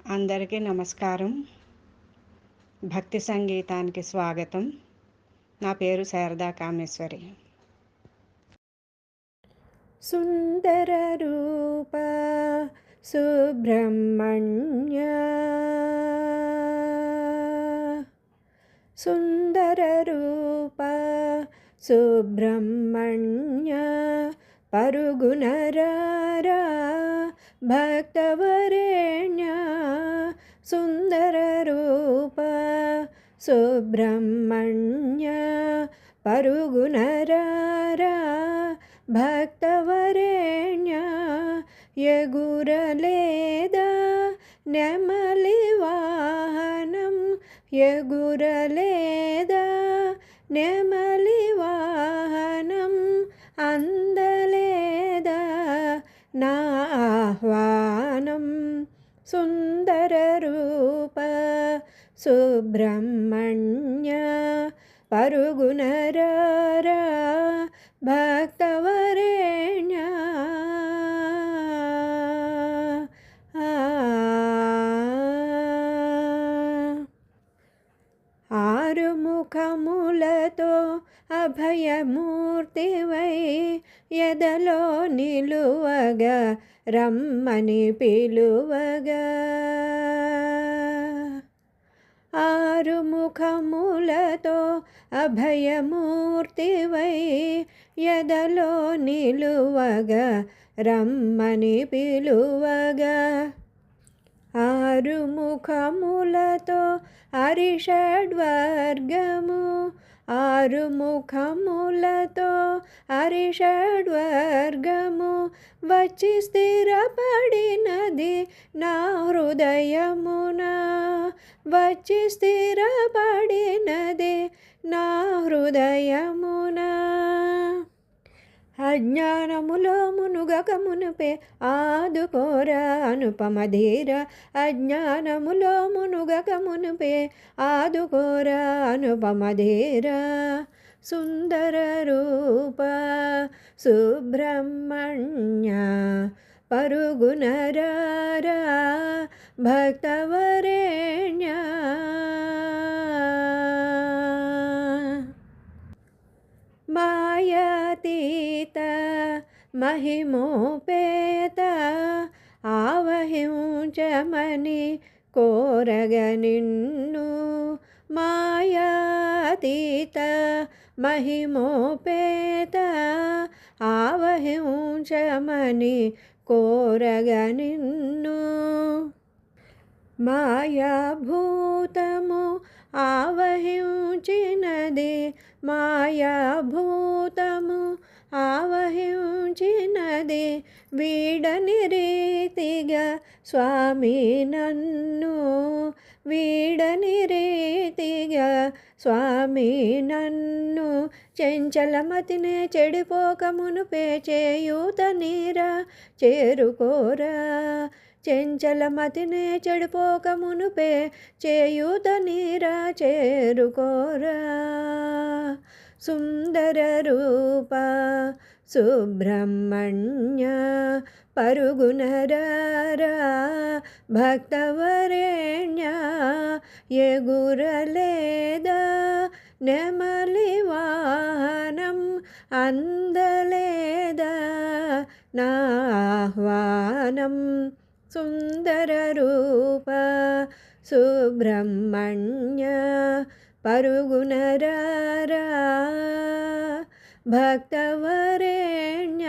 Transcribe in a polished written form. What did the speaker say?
అందరికీ నమస్కారం. భక్తి సంగీతానికి స్వాగతం. నా పేరు శారదా కామేశ్వరి. సుందర రూప సుబ్రహ్మణ్య సుందర రూప సుబ్రహ్మణ్య పరుగునరారా భక్తవరేణ్య సుందర రూప సుబ్రహ్మణ్య పరుగునరారా భక్తవరేణ్య ఎగురలేదా నెమలి వాహనం ఎగురలేదా నెమలి వాహనం అందలేదా నా ఆహ్వానం సుందర రూప సుబ్రహ్మణ్య పరుగునరారా భక్తవరేణ్య ఆరుముఖములతో అభయమూర్తివై ఎదలో నిలువగా రమ్మని పిలువగా ఆరుముఖములతో అభయమూర్తివై ఎదలో నిలువగా రమ్మని పిలువగా ఆరుముఖములతో అరిషడ్వర్గము ఆరుముఖములతో అరిషడ్వర్గము వచ్చి స్థిరపడినది నా హృదయమున వచ్చి స్థిరపడినది నా హృదయమున అజ్ఞానములో మునుగక మునుపే ఆదుకోరా అనుపమధీర అజ్ఞానములో మునుగక మునుపే ఆదుకోరా అనుపమధీర సుందర రూప సుబ్రహ్మణ్య పరుగునరారా భక్తవరేణ్య మాయాతీత మహిమోపేత ఆవహించమని కోరగ నిన్ను మాయాతీత మహిమోపేత ఆవహించమని కోరగ నిన్ను మాయాభూతము ఆవహించినది మాయాభూతము ఆవహించినది వీడని రీతిగా స్వామి నన్ను వీడని రీతిగా స్వామి నన్ను చెంచలమతినే చెడిపోక మునుపే చేయూత నీరా చేరుకోరా చెంచలమతినే చెడిపోక మునుపే చేయూత నీరా చేరుకోరా సుందర రూప సుబ్రహ్మణ్య పరుగునరారా భక్తవరేణ్య ఎగురలేదా నెమలి వాహనం అందలేదా నా ఆహ్వానం సుందర రూప సుబ్రహ్మణ్య పరుగునరారా భక్తవరేణ్య